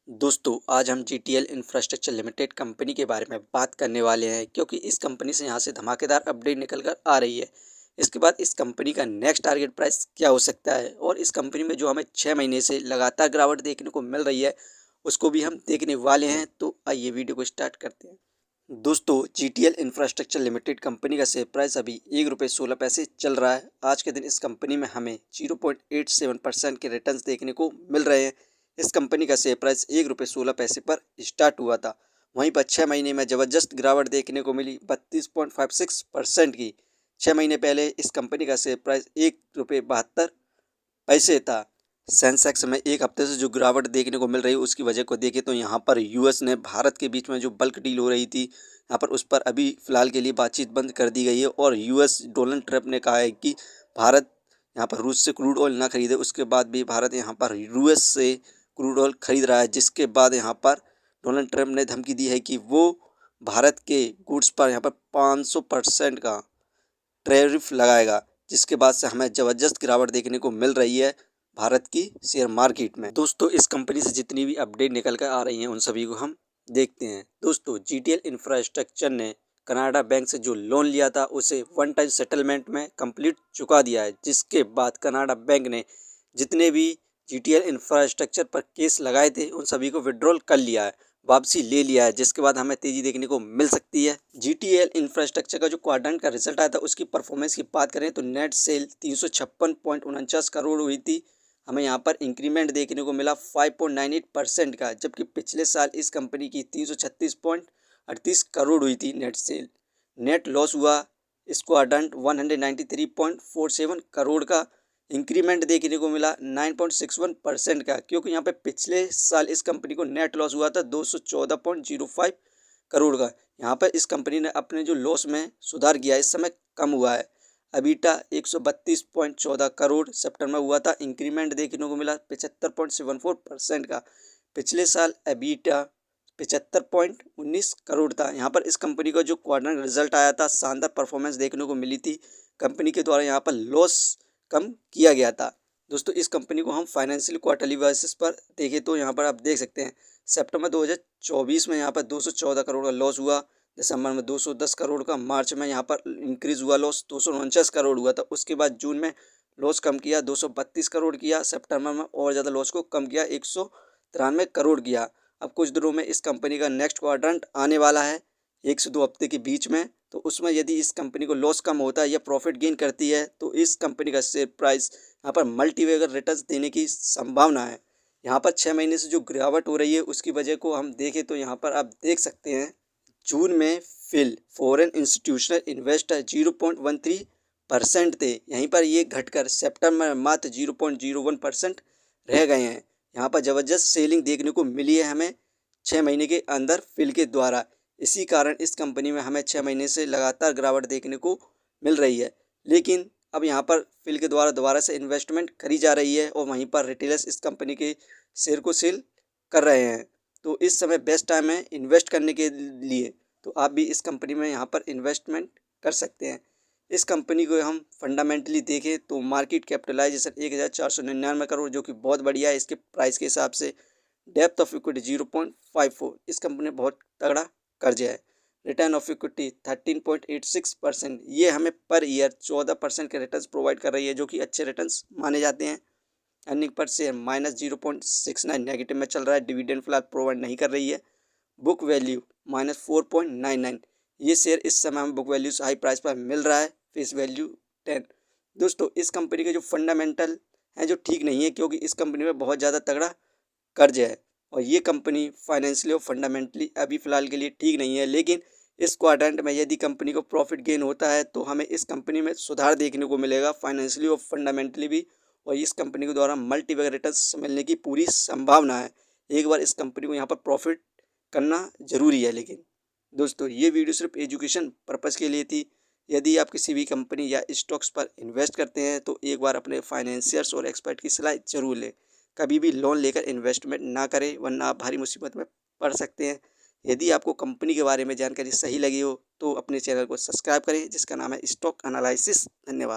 दोस्तों आज हम जीटीएल इंफ्रास्ट्रक्चर लिमिटेड कंपनी के बारे में बात करने वाले हैं क्योंकि इस कंपनी से यहाँ से धमाकेदार अपडेट निकल कर आ रही है। इसके बाद इस कंपनी का नेक्स्ट टारगेट प्राइस क्या हो सकता है और इस कंपनी में जो हमें 6 महीने से लगातार गिरावट देखने को मिल रही है उसको भी हम देखने वाले हैं। तो आइए वीडियो को स्टार्ट करते हैं। दोस्तों जीटीएल इंफ्रास्ट्रक्चर लिमिटेड कंपनी का शेयर प्राइस अभी ₹1.16 चल रहा है। आज के दिन इस कंपनी में हमें 0.87% के रिटर्न्स देखने को मिल रहे हैं। इस कंपनी का शेयर प्राइस ₹1.16 पर स्टार्ट हुआ था। वहीं पर 6 महीने में ज़बरदस्त गिरावट देखने को मिली 32.56% की। 6 महीने पहले इस कंपनी का शेयर प्राइस ₹1.72 था। सेंसेक्स में एक हफ्ते से जो गिरावट देखने को मिल रही है उसकी वजह को देखें तो यहाँ पर यूएस ने भारत के बीच में जो बल्क डील हो रही थी यहाँ पर उस पर अभी फ़िलहाल के लिए बातचीत बंद कर दी गई है और यूएस डोनाल्ड ट्रंप ने कहा है कि भारत यहाँ पर रूस से क्रूड ऑयल ना खरीदे। उसके बाद भी भारत यहाँ पर यूएस से क्रूड ऑयल खरीद रहा है, जिसके बाद यहाँ पर डोनाल्ड ट्रंप ने धमकी दी है कि वो भारत के गुड्स पर यहाँ पर 500% का टैरिफ लगाएगा, जिसके बाद से हमें ज़बरदस्त गिरावट देखने को मिल रही है भारत की शेयर मार्केट में। दोस्तों इस कंपनी से जितनी भी अपडेट निकल कर आ रही हैं उन सभी को हम देखते हैं। दोस्तों जीटीएल इंफ्रास्ट्रक्चर ने कनाडा बैंक से जो लोन लिया था उसे वन टाइम सेटलमेंट में कंप्लीट चुका दिया है, जिसके बाद कनाडा बैंक ने जितने भी जीटीएल इंफ्रास्ट्रक्चर पर केस लगाए थे उन सभी को विड्रॉल कर लिया है, वापसी ले लिया है, जिसके बाद हमें तेजी देखने को मिल सकती है। जीटीएल इंफ्रास्ट्रक्चर का जो क्वाड्रेंट का रिजल्ट आया था उसकी परफॉर्मेंस की बात करें तो नेट सेल 356.49 करोड़ हुई थी। हमें यहाँ पर इंक्रीमेंट देखने को मिला 5.98% का, जबकि पिछले साल इस कंपनी की 336.38 करोड़ हुई थी नेट सेल। नेट लॉस हुआ इस क्वाड्रेंट 193.47 करोड़ का। इंक्रीमेंट देखने को मिला 9.61% का, क्योंकि यहाँ पे पिछले साल इस कंपनी को नेट लॉस हुआ था 214.05 करोड़ का। यहाँ पर इस कंपनी ने अपने जो लॉस में सुधार किया, इस समय कम हुआ है। अबीटा 132.14 करोड़ सितंबर हुआ था। इंक्रीमेंट देखने को मिला 75.74% का। पिछले साल अबीटा 75.19 करोड़ था। यहाँ पर इस कंपनी का जो क्वार्टर रिजल्ट आया था शानदार परफॉर्मेंस देखने को मिली थी। कंपनी के द्वारा यहाँ पर लॉस कम किया गया था। दोस्तों इस कंपनी को हम फाइनेंशियल क्वार्टरली बेसिस पर देखें तो यहाँ पर आप देख सकते हैं सितंबर 2024 में यहाँ पर 214 करोड़ का लॉस हुआ, दिसंबर में 210 करोड़ का, मार्च में यहाँ पर इंक्रीज़ हुआ लॉस 249 करोड़ हुआ था। उसके बाद जून में लॉस कम किया 232 करोड़ किया, सितंबर में और ज़्यादा लॉस को कम किया 193 करोड़ किया। अब कुछ दिनों में इस कंपनी का नेक्स्ट क्वाड्रेंट आने वाला है 1 से 2 हफ्ते के बीच में, तो उसमें यदि इस कंपनी को लॉस कम होता है या प्रॉफिट गेन करती है तो इस कंपनी का शेयर प्राइस यहाँ पर मल्टीवेगर रिटर्न्स देने की संभावना है। यहाँ पर 6 महीने से जो गिरावट हो रही है उसकी वजह को हम देखें तो यहाँ पर आप देख सकते हैं जून में फिल फॉरेन इंस्टीट्यूशनल इन्वेस्टर 0.13% थे, यहीं पर ये घटकर सितंबर में मात्र 0.01% रह गए हैं। यहाँ पर ज़बरदस्त सेलिंग देखने को मिली है हमें 6 महीने के अंदर फिल के द्वारा। इसी कारण इस कंपनी में हमें 6 महीने से लगातार गिरावट देखने को मिल रही है। लेकिन अब यहाँ पर फिल के द्वारा दोबारा से इन्वेस्टमेंट करी जा रही है और वहीं पर रिटेलर्स इस कंपनी के शेयर को सेल कर रहे हैं। तो इस समय बेस्ट टाइम है इन्वेस्ट करने के लिए, तो आप भी इस कंपनी में यहाँ पर इन्वेस्टमेंट कर सकते हैं। इस कंपनी को हम फंडामेंटली देखें तो मार्केट कैपिटलाइजेशन 1499 करोड़, जो कि बहुत बढ़िया है इसके प्राइस के हिसाब से। डेप्थ ऑफ इक्विटी 0.54, इस कंपनी में बहुत तगड़ा कर्ज है। रिटर्न ऑफ इक्विटी 13.86%, ये हमें पर ईयर 14% के रिटर्न्स प्रोवाइड कर रही है, जो कि अच्छे रिटर्न्स माने जाते हैं। अर्निंग पर शेयर -0.69 नेगेटिव में चल रहा है, डिविडेंड फिलहाल प्रोवाइड नहीं कर रही है। बुक वैल्यू -4.99, ये शेयर इस समय हमें बुक वैल्यू से हाई प्राइस पर मिल रहा है। Face value 10। दोस्तों इस कंपनी के जो फंडामेंटल हैं जो ठीक नहीं है, क्योंकि इस कंपनी में बहुत ज़्यादा तगड़ा कर्ज है और ये कंपनी फाइनेंशियली और फंडामेंटली अभी फ़िलहाल के लिए ठीक नहीं है। लेकिन इस क्वाड्रेंट में यदि कंपनी को प्रॉफिट गेन होता है तो हमें इस कंपनी में सुधार देखने को मिलेगा फाइनेंशियली और फंडामेंटली भी, और इस कंपनी के द्वारा मल्टीबैगर रिटर्न्स मिलने की पूरी संभावना है। एक बार इस कंपनी को यहाँ पर प्रॉफिट करना ज़रूरी है। लेकिन दोस्तों ये वीडियो सिर्फ एजुकेशन पर्पज़ के लिए थी। यदि आप किसी भी कंपनी या स्टॉक्स पर इन्वेस्ट करते हैं तो एक बार अपने फाइनेंशियर्स और एक्सपर्ट की सलाह जरूर लें। कभी भी लोन लेकर इन्वेस्टमेंट ना करें, वरना आप भारी मुसीबत में पड़ सकते हैं। यदि आपको कंपनी के बारे में जानकारी सही लगी हो तो अपने चैनल को सब्सक्राइब करें, जिसका नाम है स्टॉक एनालिसिस। धन्यवाद।